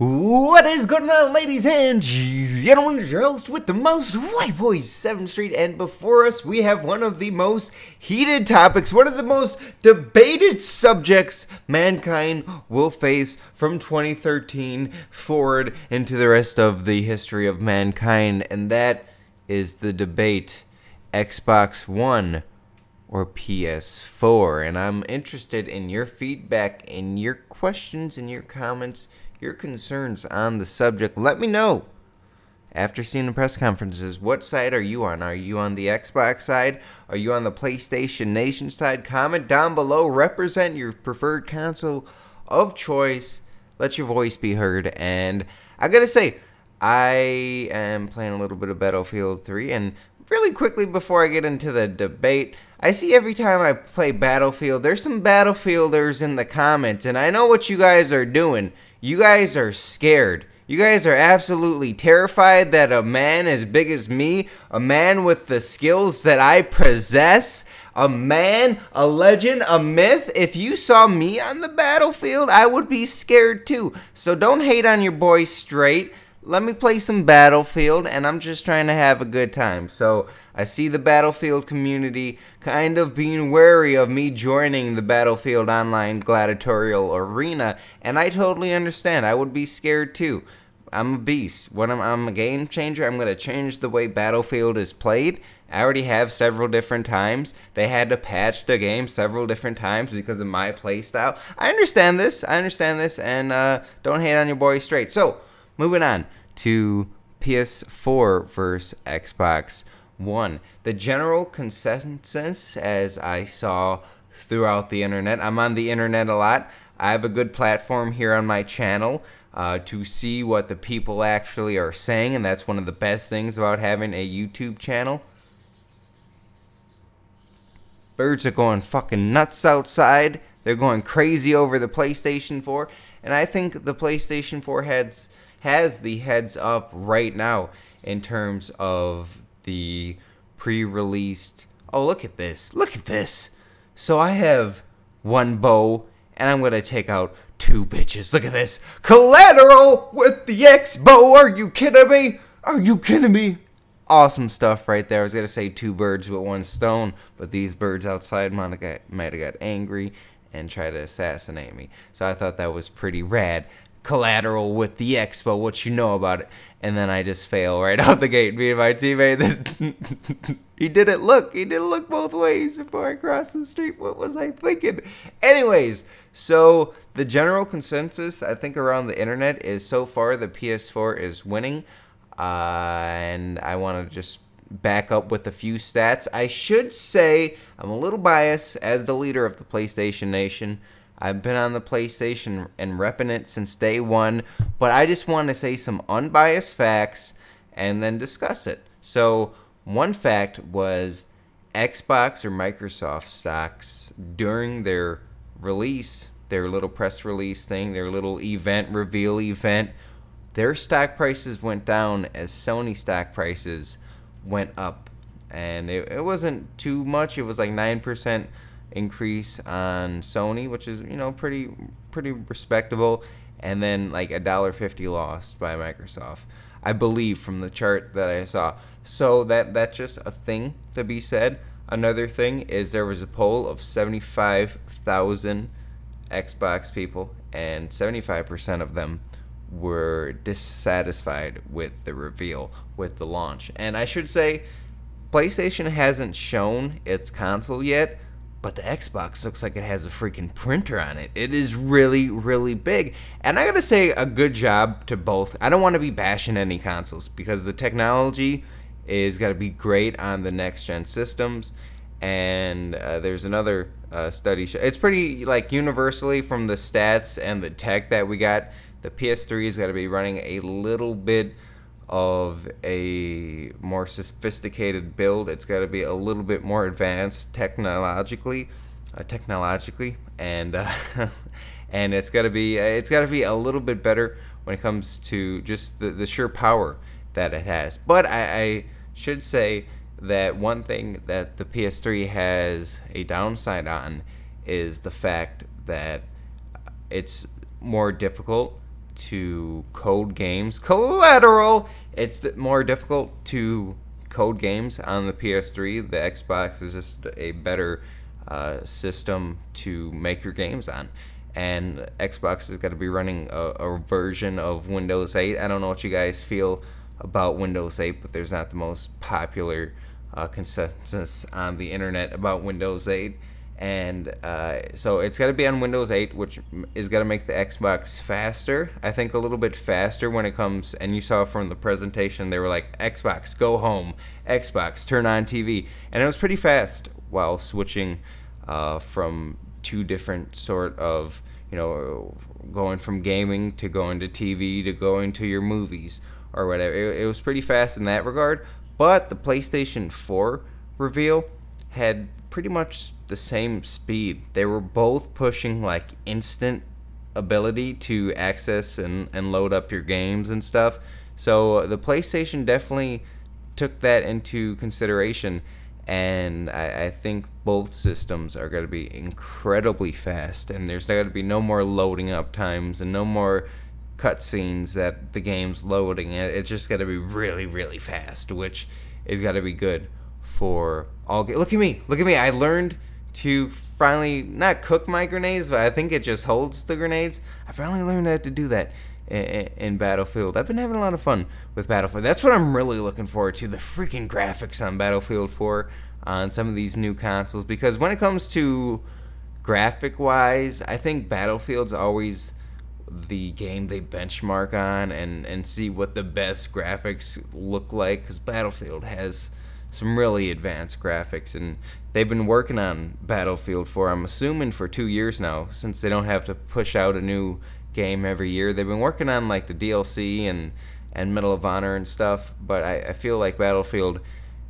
What is going on, ladies and gentlemen? It's your host with the most, Whiteboy7thst, and before us we have one of the most heated topics, one of the most debated subjects mankind will face from 2013 forward into the rest of the history of mankind, and that is the debate Xbox One or PS4. And I'm interested in your feedback and your questions and your comments, your concerns on the subject. Let me know after seeing the press conferences. What side are you on? Are you on the Xbox side? Are you on the PlayStation Nation side? Comment down below. Represent your preferred console of choice. Let your voice be heard. And I gotta say, I am playing a little bit of Battlefield 3, and really quickly before I get into the debate, I see every time I play Battlefield, there's some Battlefielders in the comments, and I know what you guys are doing. You guys are scared. You guys are absolutely terrified that a man as big as me, a man with the skills that I possess, a man, a legend, a myth, if you saw me on the battlefield, I would be scared too. So don't hate on your boy straight. Let me play some Battlefield, and I'm just trying to have a good time. So I see the Battlefield community kind of being wary of me joining the Battlefield Online gladiatorial arena, and I totally understand. I would be scared too. I'm a beast. When I'm a game changer, I'm going to change the way Battlefield is played. I already have several different times. They had to patch the game several different times because of my playstyle. I understand this, and don't hate on your boy straight. So, moving on to PS4 versus Xbox One. The general consensus, as I saw throughout the internet, I'm on the internet a lot. I have a good platform here on my channel to see what the people actually are saying, and that's one of the best things about having a YouTube channel. Birds are going fucking nuts outside. They're going crazy over the PlayStation 4, and I think the PlayStation 4 has the heads up right now in terms of the pre-released. Oh, look at this. Look at this. So I have one bow, and I'm going to take out two bitches. Look at this. Collateral with the X-bow. Are you kidding me? Are you kidding me? Awesome stuff right there. I was going to say two birds with one stone, but these birds outside might have got angry and tried to assassinate me. So I thought that was pretty rad. Collateral with the Expo, what you know about it? And then I just fail right out the gate. Me and my teammate, he didn't look both ways before I crossed the street. What was I thinking? Anyways, so the general consensus, I think, around the internet is so far the PS4 is winning. And I want to just back up with a few stats. I should say I'm a little biased as the leader of the PlayStation Nation. I've been on the PlayStation and repping it since day one, but I just want to say some unbiased facts and then discuss it. So one fact was Xbox or Microsoft stocks during their release, their little press release thing, their little event, reveal event, their stock prices went down as Sony stock prices went up. And it wasn't too much. It was like 9% increase on Sony, which is, you know, pretty respectable, and then like $1.50 lost by Microsoft, I believe, from the chart that I saw. So that's just a thing to be said. Another thing is there was a poll of 75,000 Xbox people, and 75% of them were dissatisfied with the reveal, with the launch. And I should say, PlayStation hasn't shown its console yet, but the Xbox looks like it has a freaking printer on it. It is really, really big. And I gotta say, a good job to both. I don't want to be bashing any consoles because the technology is gotta be great on the next gen systems. And there's another study. It's pretty like universally from the stats and the tech that we got. The PS3 is gotta be running a little bit of a more sophisticated build. It's got to be a little bit more advanced technologically, and and it's got to be a little bit better when it comes to just the sheer power that it has. But I should say that one thing that the PS3 has a downside on is the fact that it's more difficult to code games. Collateral! It's more difficult to code games on the PS3. The Xbox is just a better system to make your games on. And Xbox is going to be running a version of Windows 8. I don't know what you guys feel about Windows 8, but there's not the most popular consensus on the internet about Windows 8. And so it's got to be on Windows 8, which is going to make the Xbox faster. I think a little bit faster when it comes, and you saw from the presentation, they were like, Xbox, go home. Xbox, turn on TV. And it was pretty fast while switching from two different sort of, going from gaming to going to TV to going to your movies or whatever. It was pretty fast in that regard. But the PlayStation 4 reveal had pretty much the same speed. They were both pushing like instant ability to access and load up your games and stuff. So the PlayStation definitely took that into consideration, and I think both systems are going to be incredibly fast, and there's going to be no more loading up times and no more cutscenes that the game's loading. It's just got to be really, really fast, which is got to be good for all. Look at me. I learned to finally not cook my grenades, but I think it just holds the grenades. I finally learned how to do that in Battlefield. I've been having a lot of fun with Battlefield. That's what I'm really looking forward to, the freaking graphics on Battlefield 4 on some of these new consoles, because when it comes to graphic wise, I think Battlefield's always the game they benchmark on and see what the best graphics look like, because Battlefield has some really advanced graphics, and they've been working on Battlefield 4, I'm assuming, for 2 years now, since they don't have to push out a new game every year. They've been working on like the DLC and Medal of Honor and stuff, but I feel like Battlefield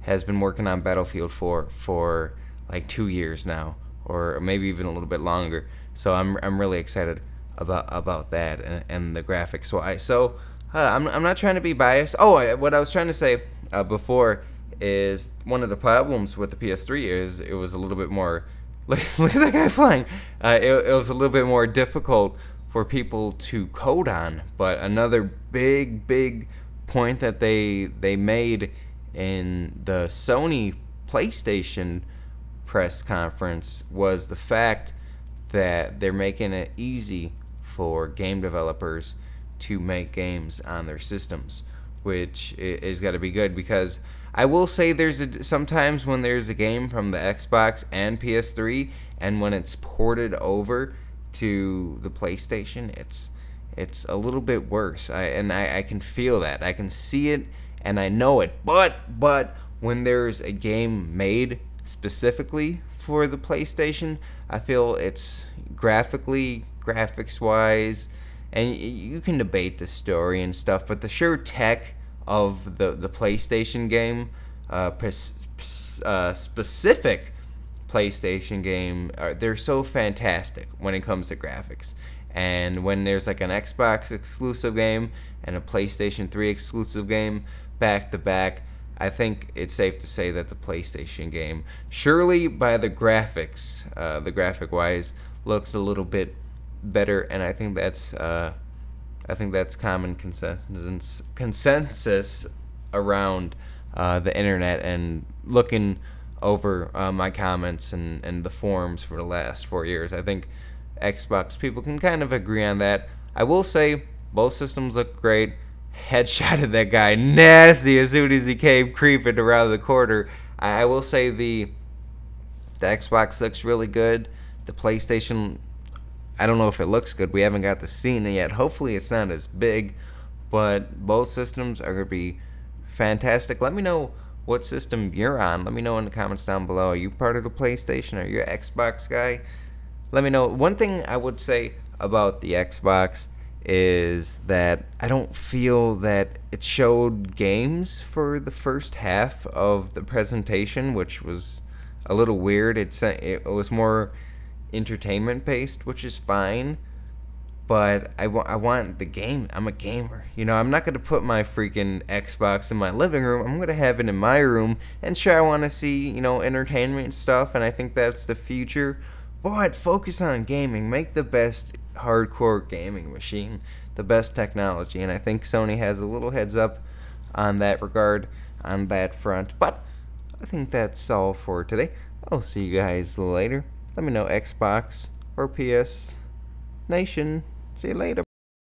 has been working on Battlefield 4 for like 2 years now, or maybe even a little bit longer. So I'm really excited about that and the graphics. So I'm not trying to be biased. Oh, what I was trying to say before is one of the problems with the PS3 is it was a little bit more. Look at that guy flying. It was a little bit more difficult for people to code on. But another big point that they made in the Sony PlayStation press conference was the fact that they're making it easy for game developers to make games on their systems, which is got to be good, because I will say sometimes when there's a game from the Xbox and PS3, and when it's ported over to the PlayStation, it's a little bit worse. I can feel that. I can see it and I know it. But when there's a game made specifically for the PlayStation, I feel it's graphics wise, and you can debate the story and stuff, but the sheer tech of the PlayStation game, specific PlayStation game, they're so fantastic when it comes to graphics. And when there's like an Xbox exclusive game and a PlayStation 3 exclusive game back to back, I think it's safe to say that the PlayStation game, surely by the graphics, the graphic wise, looks a little bit better, and I think that's common consensus around the internet, and looking over my comments and the forums for the last 4 years. I think Xbox people can kind of agree on that. I will say both systems look great. Headshotted that guy nasty as soon as he came creeping around the corner. I will say the Xbox looks really good. The PlayStation, I don't know if it looks good. We haven't got the scene yet. Hopefully it's not as big, but both systems are going to be fantastic. Let me know what system you're on. Let me know in the comments down below. Are you part of the PlayStation? Are you an Xbox guy? Let me know. One thing I would say about the Xbox is that I don't feel that it showed games for the first half of the presentation, which was a little weird. It was more entertainment based, which is fine, but I want the game. I'm a gamer, I'm not going to put my freaking Xbox in my living room. I'm going to have it in my room, and sure, I want to see entertainment stuff, and I think that's the future, but focus on gaming. Make the best hardcore gaming machine the best technology, and I think Sony has a little heads up on that regard, on that front. But I think that's all for today. I'll see you guys later. Let me know, Xbox or PS Nation. See you later.